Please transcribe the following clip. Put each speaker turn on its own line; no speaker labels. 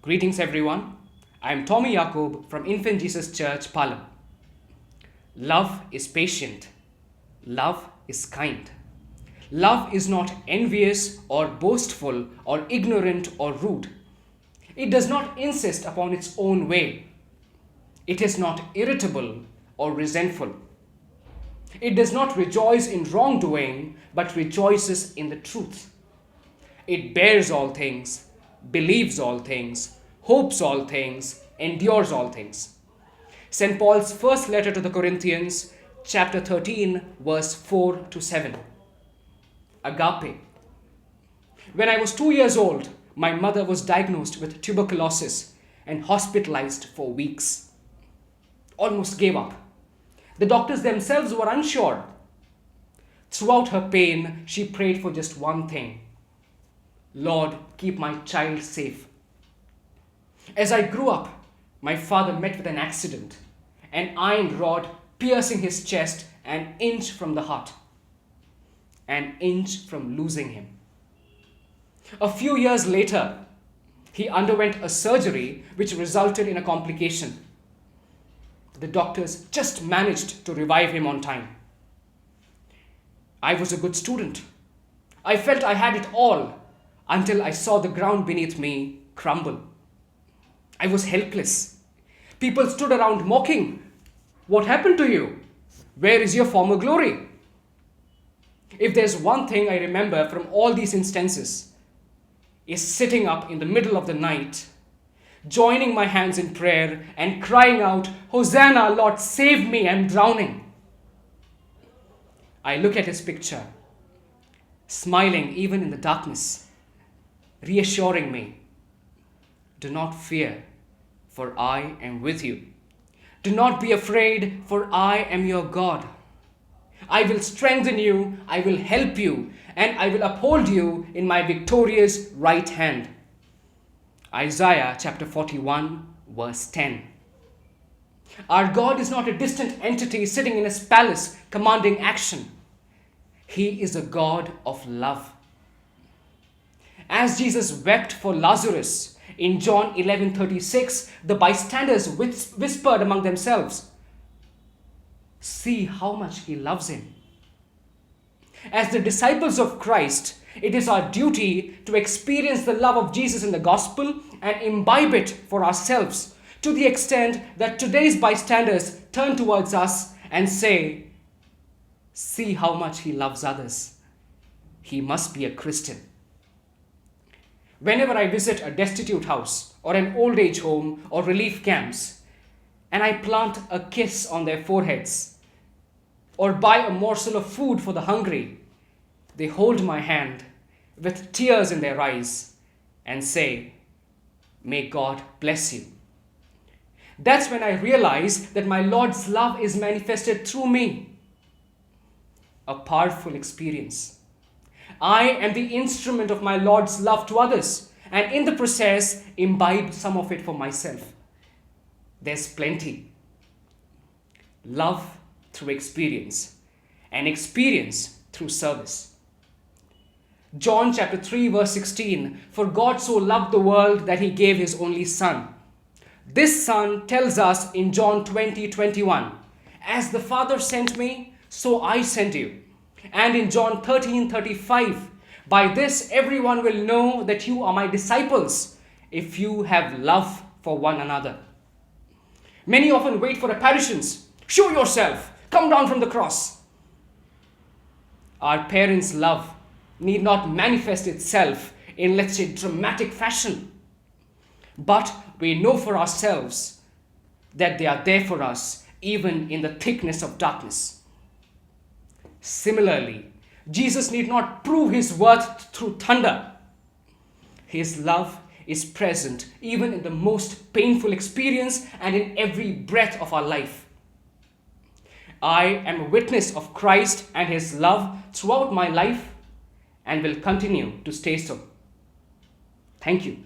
Greetings everyone. I am Tomy Yacob from Infant Jesus Church, Palam. Love is patient. Love is kind. Love is not envious or boastful or ignorant or rude. It does not insist upon its own way. It is not irritable or resentful. It does not rejoice in wrongdoing, but rejoices in the truth. It bears all things, believes all things, hopes all things, endures all things. St. Paul's first letter to the Corinthians, chapter 13, verse 4 to 7. Agape. When I was 2 years old, my mother was diagnosed with tuberculosis and hospitalized for weeks. Almost gave up. The doctors themselves were unsure. Throughout her pain, she prayed for just one thing. Lord, keep my child safe. As I grew up, my father met with an accident, an iron rod piercing his chest an inch from the heart, an inch from losing him. A few years later, he underwent a surgery which resulted in a complication. The doctors just managed to revive him on time. I was a good student. I felt I had it all until I saw the ground beneath me crumble. I was helpless. People stood around mocking. What happened to you? Where is your former glory? If there's one thing I remember from all these instances, is sitting up in the middle of the night, joining my hands in prayer and crying out, Hosanna, Lord, save me, I'm drowning. I look at his picture, smiling even in the darkness, reassuring me, do not fear, for I am with you. Do not be afraid, for I am your God. I will strengthen you, I will help you, and I will uphold you in my victorious right hand. Isaiah chapter 41, verse 10. Our God is not a distant entity sitting in his palace commanding action. He is a God of love. As Jesus wept for Lazarus, in John 11:36, the bystanders whispered among themselves, see how much he loves him. As the disciples of Christ, it is our duty to experience the love of Jesus in the gospel and imbibe it for ourselves, to the extent that today's bystanders turn towards us and say, see how much he loves others. He must be a Christian. Whenever I visit a destitute house or an old age home or relief camps, and I plant a kiss on their foreheads or buy a morsel of food for the hungry, they hold my hand with tears in their eyes and say, may God bless you. That's when I realize that my Lord's love is manifested through me. A powerful experience. I am the instrument of my Lord's love to others, and in the process, imbibe some of it for myself. There's plenty. Love through experience, and experience through service. John chapter 3, verse 16, for God so loved the world that he gave his only Son. This Son tells us in John 20:21, as the Father sent me, so I sent you. And in John 13:35, by this everyone will know that you are my disciples, if you have love for one another. Many often wait for apparitions. Show yourself. Come down from the cross. Our parents' love need not manifest itself in, let's say, dramatic fashion. But we know for ourselves that they are there for us, even in the thickness of darkness. Similarly, Jesus need not prove his worth through thunder. His love is present even in the most painful experience and in every breath of our life. I am a witness of Christ and his love throughout my life and will continue to stay so. Thank you.